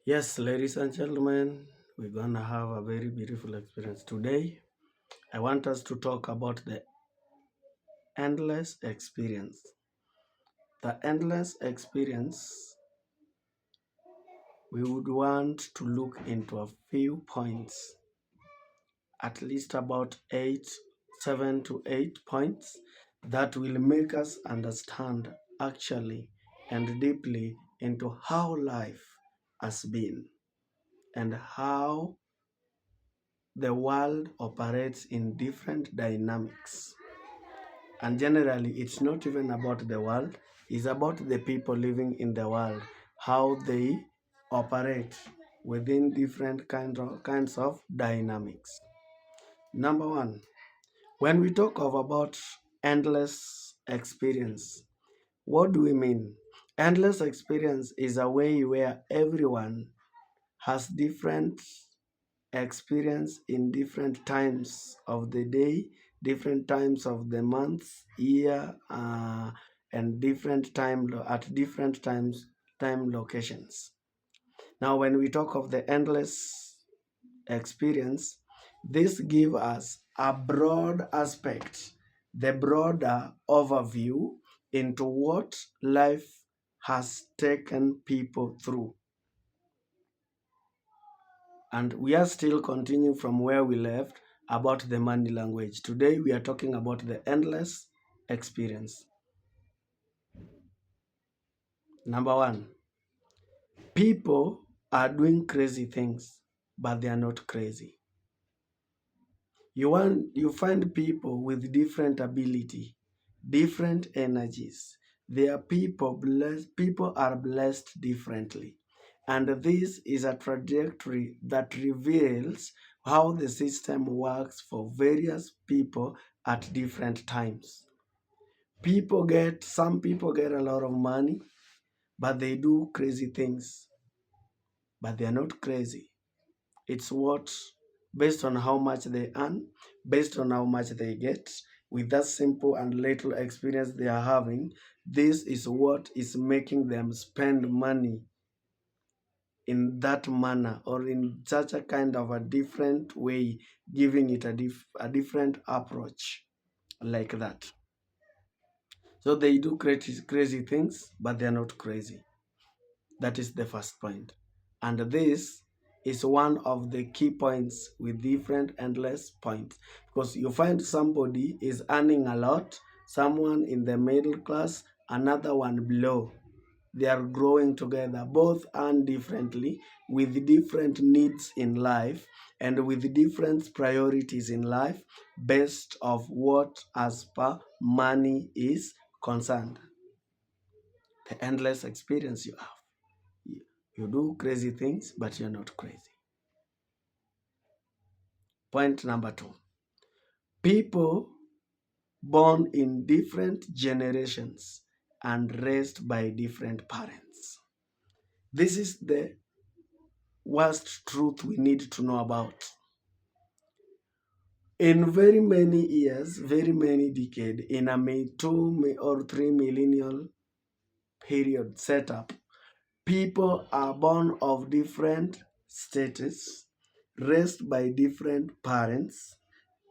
Yes, ladies and gentlemen, we're gonna have a very beautiful experience today. I want us to talk about the endless experience. The endless experience, we would want to look into a few points, at least about 7 to 8 points that will make us understand actually and deeply into how life has been and how the world operates in different dynamics. And generally, it's not even about the world, it's about the people living in the world, how they operate within different kinds of dynamics. Number one, when we talk of about endless experience, what do we mean? Endless experience is a way where everyone has different experience in different times of the day, different times of the month, year, and different at different times, time locations. Now, when we talk of the endless experience, this gives us a broad aspect, the broader overview into what life has taken people through. And we are still continuing from where we left about the money language. Today we are talking about the endless experience. Number one, people are doing crazy things, but they are not crazy. You find people with different ability, different energies. They are people are blessed differently. And this is a trajectory that reveals how the system works for various people at different times. Some people get a lot of money, but they do crazy things, but they are not crazy. It's what, based on how much they earn, based on how much they get, with that simple and little experience they are having, this is what is making them spend money in that manner or in such a kind of a different way, giving it a different approach like that. So they do crazy things, but they are not crazy. That is the first point. And this is one of the key points with different endless points. Because you find somebody is earning a lot, someone in the middle class, another one below. They are growing together, both earn differently, with different needs in life, and with different priorities in life, based of what as per money is concerned. The endless experience you have. You do crazy things, but you're not crazy. Point number two. People born in different generations and raised by different parents. This is the worst truth we need to know about. In very many years, very many decades, in a 2 or 3 millennial period setup, people are born of different status, raised by different parents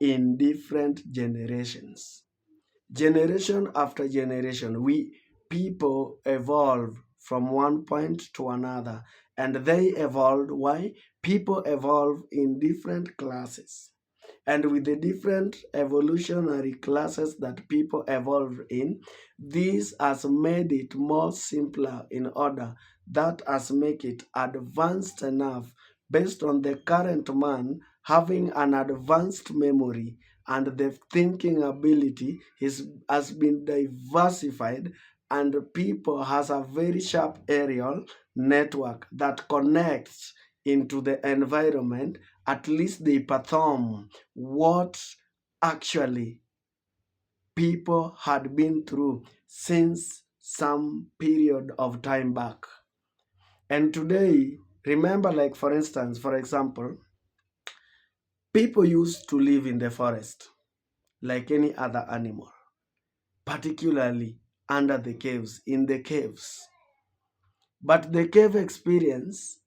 in different generations. Generation after generation, we people evolve from one point to another, and they evolved. Why? People evolve in different classes. And with the different evolutionary classes that people evolve in, this has made it more simpler in order that has make it advanced enough based on the current man having an advanced memory and the thinking ability has been diversified, and people has a very sharp aerial network that connects into the environment. At least they perform what actually people had been through since some period of time back. And today, remember, like for instance, for example, people used to live in the forest like any other animal, particularly in the caves. But the cave experience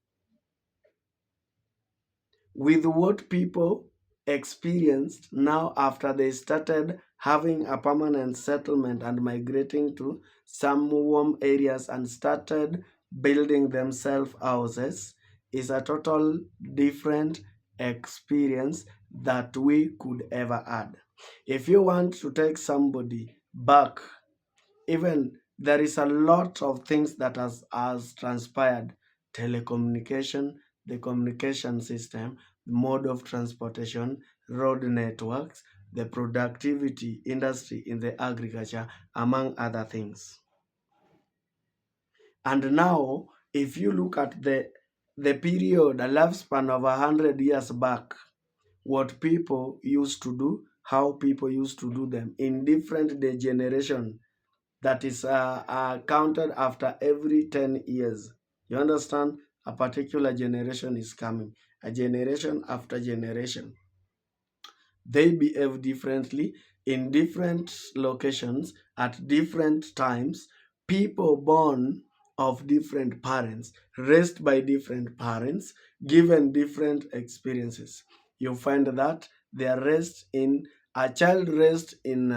with what people experienced now after they started having a permanent settlement and migrating to some warm areas and started building themselves houses is a total different experience that we could ever add. If you want to take somebody back, even there is a lot of things that has transpired: telecommunication, the communication system, mode of transportation, road networks, the productivity industry in the agriculture, among other things. And now, if you look at the period, a lifespan of 100 years back, what people used to do, how people used to do them in different generation, that is counted after every 10 years. You understand? A particular generation is coming, a generation after generation. They behave differently in different locations at different times. People born of different parents, raised by different parents, given different experiences. You find that they are raised in a child raised in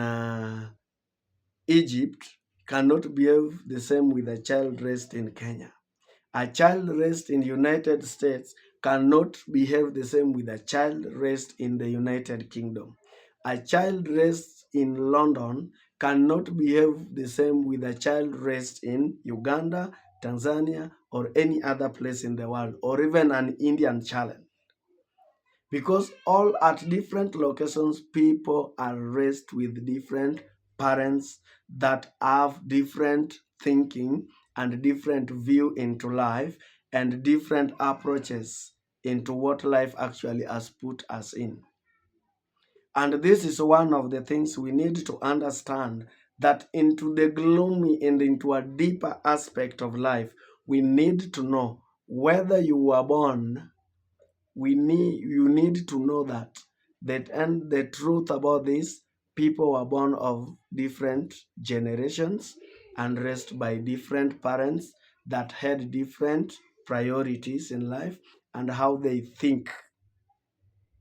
Egypt cannot behave the same with a child raised in Kenya. A child raised in United States cannot behave the same with a child raised in the United Kingdom. A child raised in London cannot behave the same with a child raised in Uganda, Tanzania, or any other place in the world, or even an Indian child. Because all at different locations, people are raised with different parents that have different thinking and different view into life and different approaches into what life actually has put us in. And this is one of the things we need to understand, that into the gloomy and into a deeper aspect of life, we need to know whether you were born, you need to know that and the truth about this: people were born of different generations and raised by different parents that had different priorities in life, and how they think,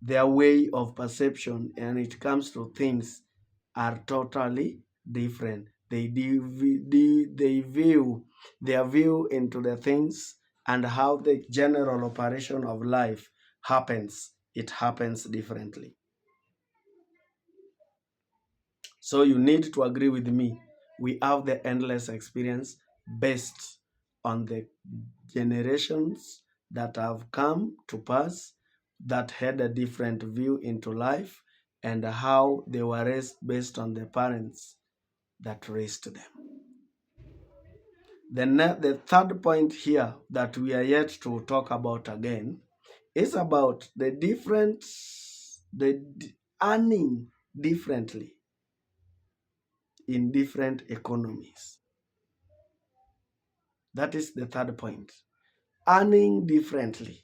their way of perception and it comes to things are totally different. They view their view into the things and how the general operation of life happens. It happens differently. So you need to agree with me. We have the endless experience based on the generations that have come to pass that had a different view into life and how they were raised based on the parents that raised them. The third point here that we are yet to talk about again is about earning differently in different economies. That is the third point. Earning differently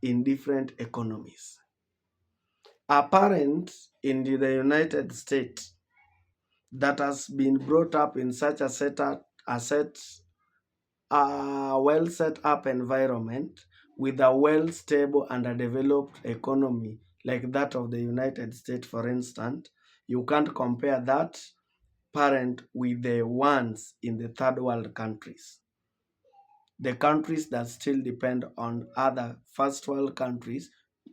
in different economies. A parent in the United States that has been brought up in such a well set up environment with a well stable and a developed economy like that of the United States, for instance, you can't compare that parent with the ones in the third world countries, the countries that still depend on other first world countries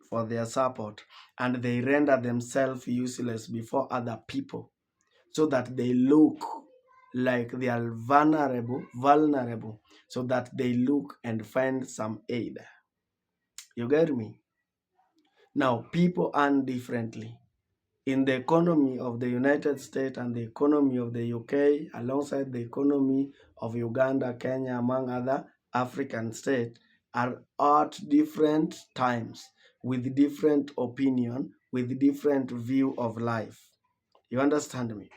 for their support, and they render themselves useless before other people so that they look like they are vulnerable, so that they look and find some aid. You get me? Now, people earn differently. In the economy of the United States and the economy of the UK, alongside the economy of Uganda, Kenya, among other African states, are at different times with different opinion, with different view of life. You understand me?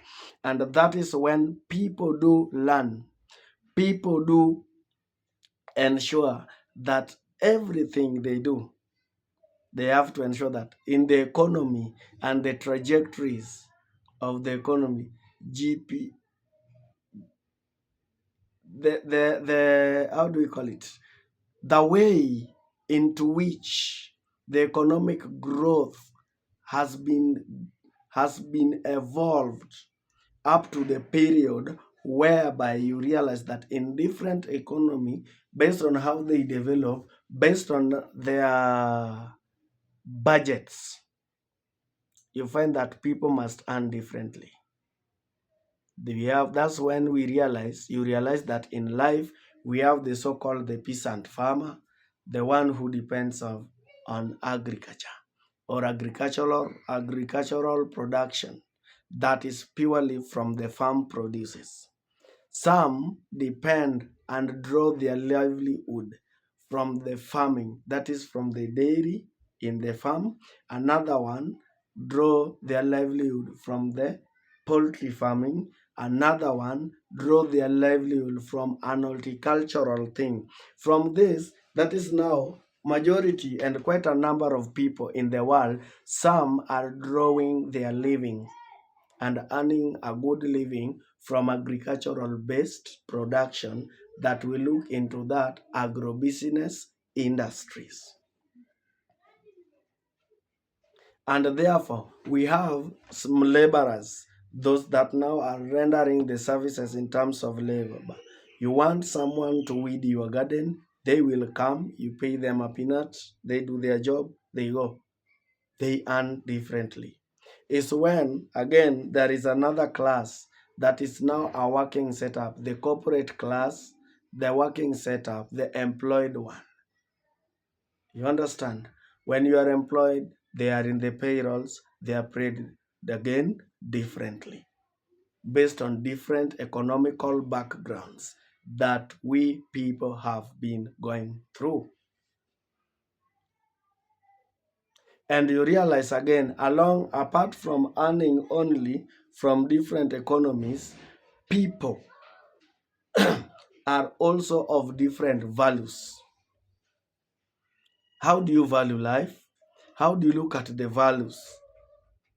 And that is when people do learn, people do ensure that everything they do, they have to ensure that in the economy and the trajectories of the economy, GP, the how do we call it? The way into which The economic growth has been evolved up to the period whereby you realize that in different economy, based on how they develop, based on their budgets, you find that people must earn differently. That's when you realize that in life we have the so-called the peasant farmer, the one who depends on agriculture or agricultural production that is purely from the farm produces. Some depend and draw their livelihood from the farming, that is from the dairy in the farm. Another one draw their livelihood from the poultry farming. Another one draw their livelihood from an horticultural thing. From this, that is now majority and quite a number of people in the world, some are drawing their living and earning a good living from agricultural based production that we look into that agrobusiness industries. And therefore, we have some laborers, those that now are rendering the services in terms of labor. You want someone to weed your garden, they will come, you pay them a peanut, they do their job, they go. They earn differently. Is when, again, there is another class that is now a working setup, the corporate class, the working setup, the employed one. You understand? When you are employed, they are in the payrolls, they are paid again differently, based on different economical backgrounds that we people have been going through. And you realize again, apart from earning only from different economies, people are also of different values. How do you value life? How do you look at the values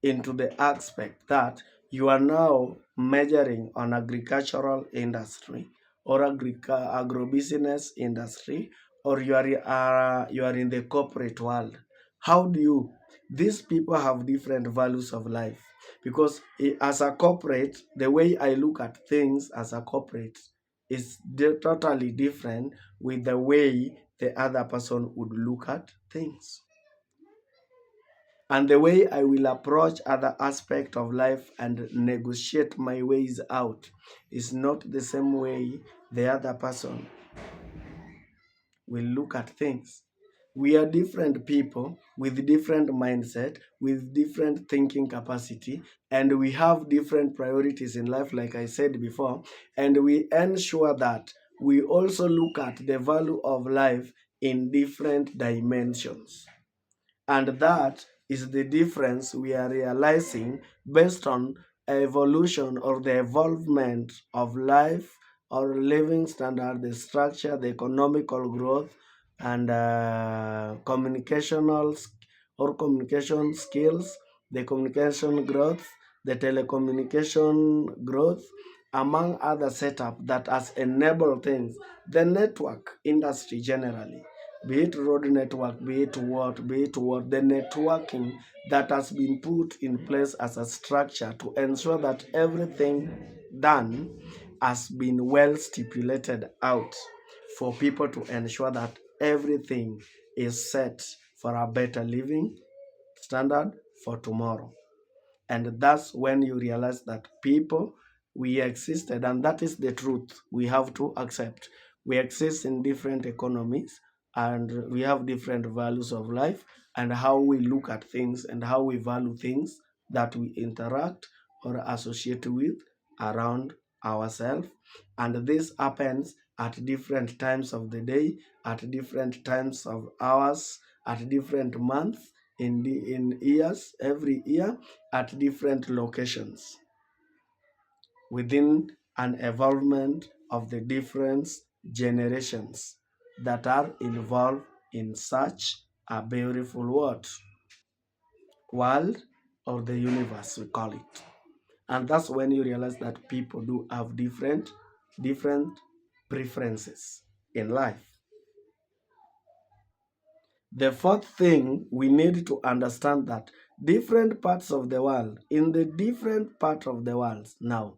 into the aspect that you are now measuring on agricultural industry or agrobusiness industry, or you are in the corporate world? How do you these people have different values of life? Because as a corporate, the way I look at things as a corporate is totally different with the way the other person would look at things. And the way I will approach other aspect of life and negotiate my ways out is not the same way the other person will look at things. We are different people with different mindset, with different thinking capacity, and we have different priorities in life, like I said before, and we ensure that we also look at the value of life in different dimensions. And that is the difference we are realizing based on evolution or the evolvement of life or living standard, the structure, the economical growth, and communication skills, the communication growth, the telecommunication growth, among other setup that has enabled things, the network industry generally, be it road network, be it what, the networking that has been put in place as a structure to ensure that everything done has been well stipulated out for people to ensure that everything is set for a better living standard for tomorrow. And that's when you realize that people, we existed, and that is the truth we have to accept. We exist in different economies and we have different values of life and how we look at things and how we value things that we interact or associate with around ourselves. And this happens at different times of the day, at different times of hours, at different months, in years, every year, at different locations within an evolvement of the different generations that are involved in such a beautiful world or the universe, we call it. And that's when you realize that people do have different preferences in life. The fourth thing, we need to understand that different parts of the world, in the different part of the world now,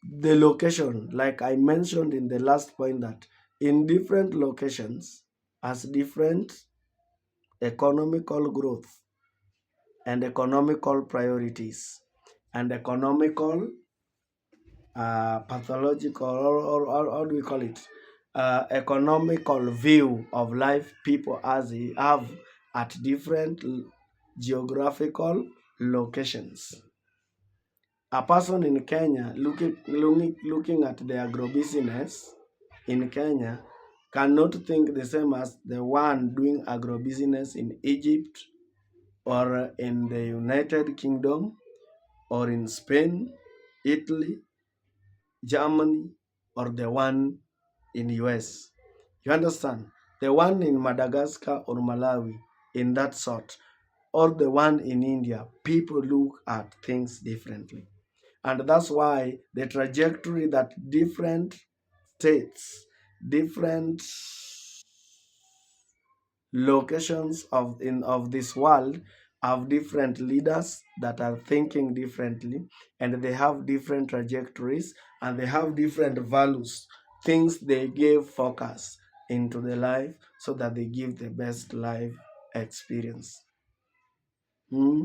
the location, like I mentioned in the last point, that in different locations has different economical growth and economical priorities and economical pathological, or how do we call it, economical view of life people as have at different geographical locations. A person in Kenya looking at the agrobusiness in Kenya cannot think the same as the one doing agrobusiness in Egypt or in the United Kingdom or in Spain, Italy, Germany, or the one in US. You understand? The one in Madagascar or Malawi, in that sort, or the one in India, people look at things differently. And that's why the trajectory that different states, different locations of this world have different leaders that are thinking differently, and they have different trajectories, and they have different values, things they give focus into the life so that they give the best life experience. Hmm?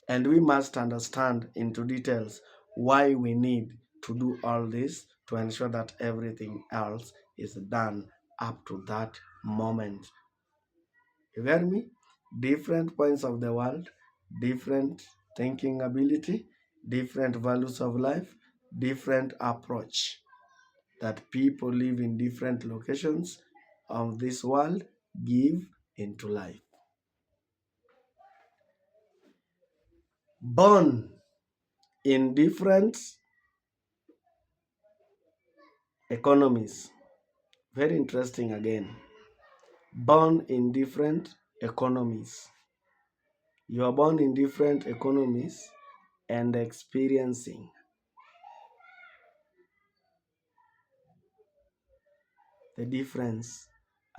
And we must understand into details why we need to do all this to ensure that everything else is done up to that moment. You get me? Different points of the world, different thinking ability, different values of life, different approach that people live in different locations of this world give into life. Born in different economies. Very interesting again. Born in different economies. You are born in different economies and experiencing the difference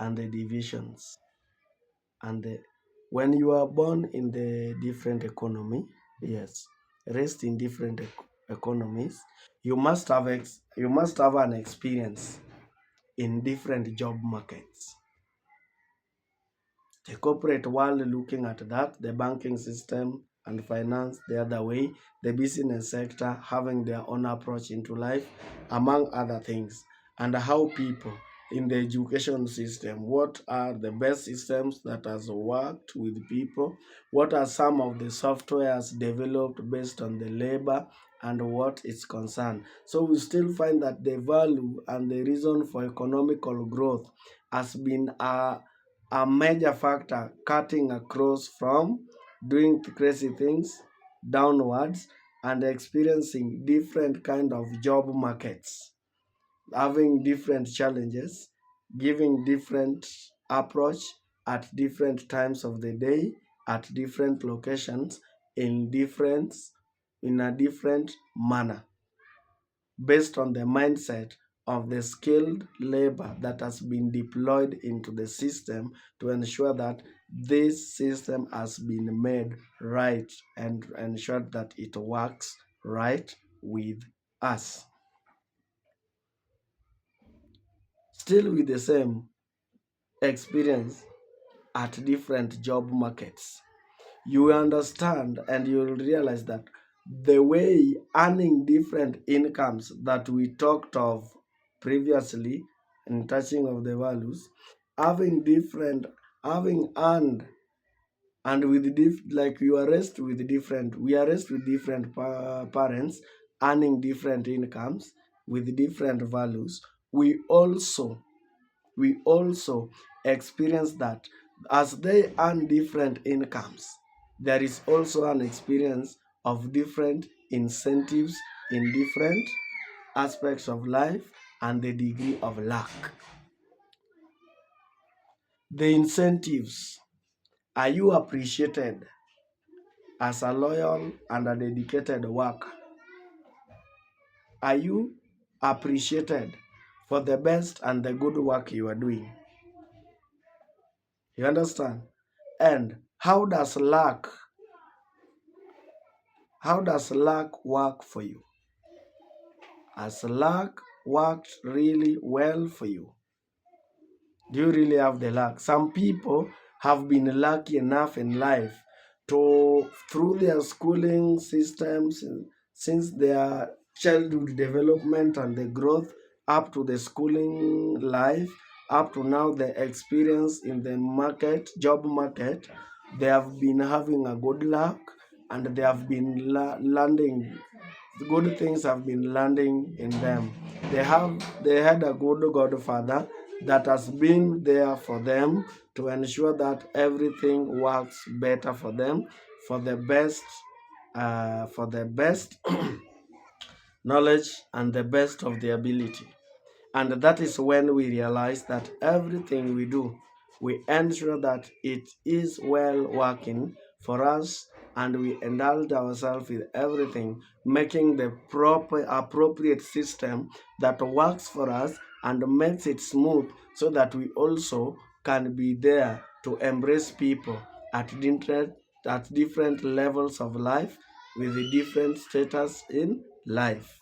and the divisions. And when you are born in the different economy, yes, raised in different economies, you must have an experience in different job markets. The corporate world looking at that, the banking system and finance the other way, the business sector having their own approach into life, among other things, and how people in the education system, what are the best systems that has worked with people, what are some of the softwares developed based on the labor and what is concerned. So we still find that the value and the reason for economical growth has been a major factor cutting across from doing crazy things downwards and experiencing different kind of job markets, having different challenges, giving different approach at different times of the day, at different locations, in a different manner, based on the mindset of the skilled labor that has been deployed into the system to ensure that this system has been made right and ensure that it works right with us. Still with the same experience at different job markets, you will understand and you will realize that the way earning different incomes that we talked of previously in touching of the values, having different, having earned, and with like you are raised with different, we are raised with different parents earning different incomes with different values. We also experience that as they earn different incomes, there is also an experience of different incentives in different aspects of life and the degree of luck. The incentives, are you appreciated as a loyal and a dedicated worker? Are you appreciated for the best and the good work you are doing? You understand? And how does luck work for you? Has luck worked really well for you? Do you really have the luck? Some people have been lucky enough in life to, through their schooling systems, since their childhood development and the growth up to the schooling life, up to now the experience in the market, job market, they have been having a good luck, and they have been landing good things have been landing in them. They had a good godfather that has been there for them to ensure that everything works better for them, for the best, for the best knowledge and the best of the ability. And that is when we realize that everything we do, we ensure that it is well working for us, and we indulge ourselves with everything, making the proper, appropriate system that works for us and makes it smooth, so that we also can be there to embrace people at different levels of life, with the different status in life.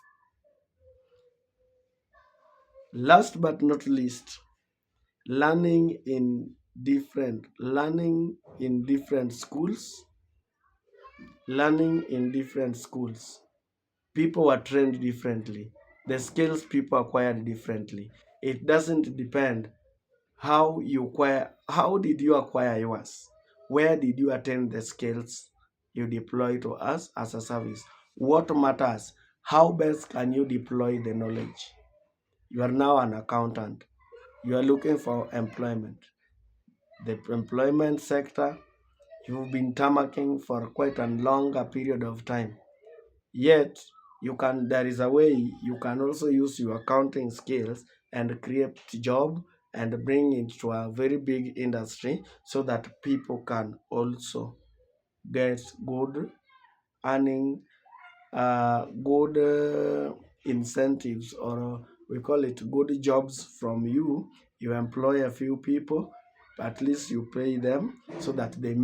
Last but not least, learning in different schools. Learning in different schools, people are trained differently. The skills people acquired differently. It doesn't depend how did you acquire yours, where did you attend the skills you deploy to us as a service. What matters, how best can you deploy the knowledge? You are now an accountant, you are looking for employment. The employment sector, you've been tamaking for quite a longer period of time. Yet, there is a way you can also use your accounting skills and create job and bring it to a very big industry, so that people can also get good earning, good incentives, or we call it good jobs from you. You employ a few people, at least you pay them so that they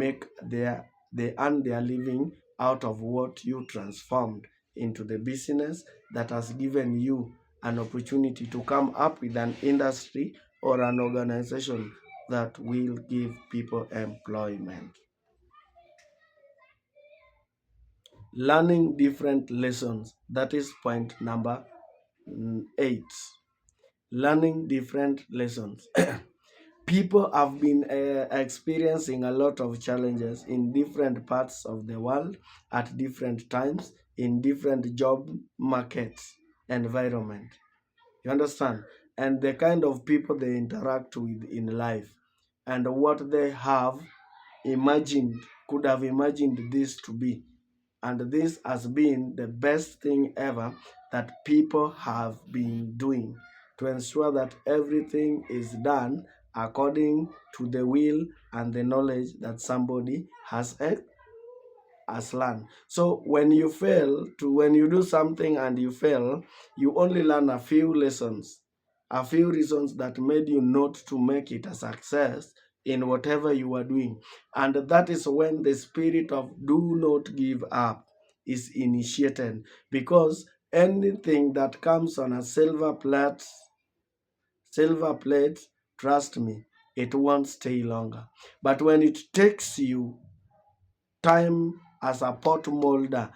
earn their living out of what you transformed into the business that has given you an opportunity to come up with an industry or an organization that will give people employment. Learning different lessons. That is point number 8. Learning different lessons. People have been experiencing a lot of challenges in different parts of the world at different times, in different job markets environment. You understand? And the kind of people they interact with in life, and what they have imagined, could have imagined this to be. And this has been the best thing ever that people have been doing, to ensure that everything is done according to the will and the knowledge that somebody has learned. So when you do something and you fail, you only learn a few lessons, a few reasons that made you not to make it a success in whatever you are doing. And that is when the spirit of do not give up is initiated, because anything that comes on a silver plate, trust me, it won't stay longer. But when it takes you time as a pot molder,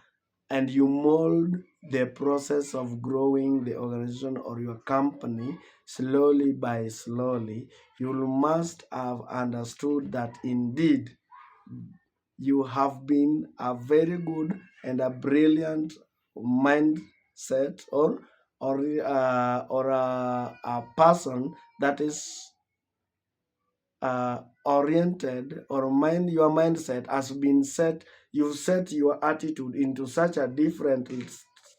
and you mold the process of growing the organization or your company slowly by slowly, you must have understood that indeed you have been a very good and a brilliant mindset, or a person that is oriented, or your mindset has been set. You've set your attitude into such a different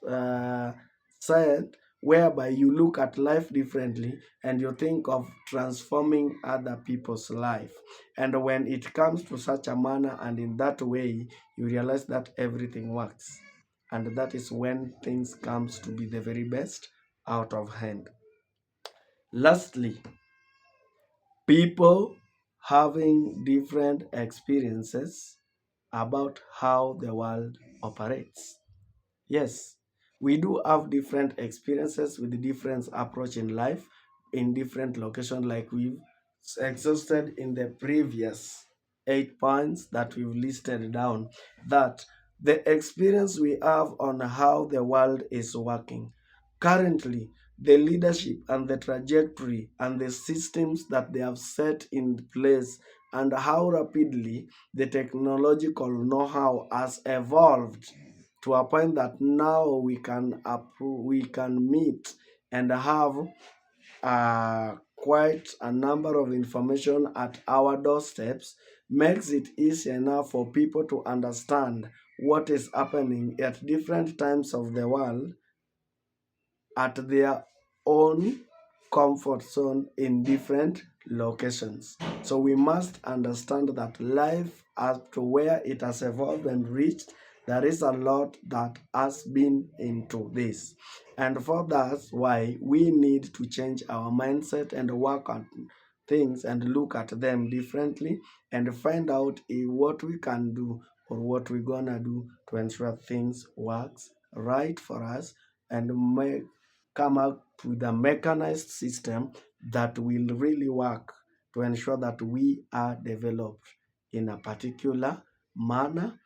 uh, set, whereby you look at life differently, and you think of transforming other people's life. And when it comes to such a manner and in that way, you realize that everything works, and that is when things comes to be the very best out of hand. Lastly, people having different experiences about how the world operates. Yes, we do have different experiences with different approach in life in different locations, like we've exhausted in the previous 8 points that we've listed down. That the experience we have on how the world is working currently, the leadership and the trajectory and the systems that they have set in place, and how rapidly the technological know-how has evolved to a point that now we can meet and have quite a number of information at our doorsteps, makes it easy enough for people to understand what is happening at different times of the world at their own comfort zone in different locations. So we must understand that life, up to where it has evolved and reached, there is a lot that has been into this. And for that's why we need to change our mindset and work on things and look at them differently and find out what we can do or what we're gonna do to ensure things works right for us and make come up with a mechanized system that will really work to ensure that we are developed in a particular manner,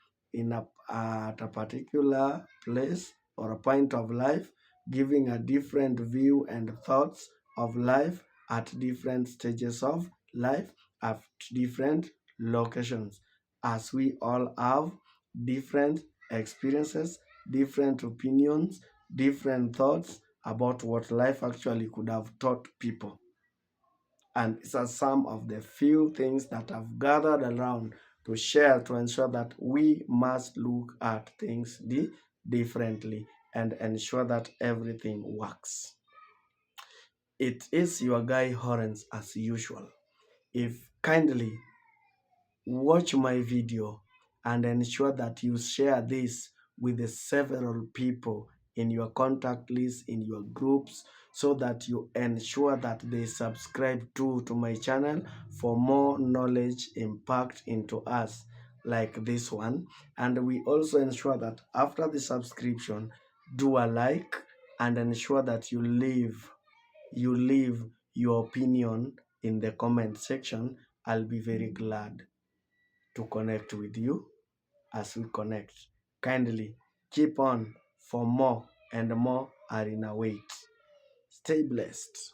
at a particular place or a point of life, giving a different view and thoughts of life at different stages of life, at different locations, as we all have different experiences, different opinions, different thoughts about what life actually could have taught people. And these are some of the few things that I've gathered around to share to ensure that we must look at things differently and ensure that everything works. It is your guy Horens as usual. If kindly watch my video and ensure that you share this with the several people in your contact list, in your groups, so that you ensure that they subscribe to my channel for more knowledge impact into us like this one. And we also ensure that after the subscription, do a like and ensure that you leave your opinion in the comment section. I'll be very glad to connect with you as we connect. Kindly keep on, for more and more are in await. Stay blessed.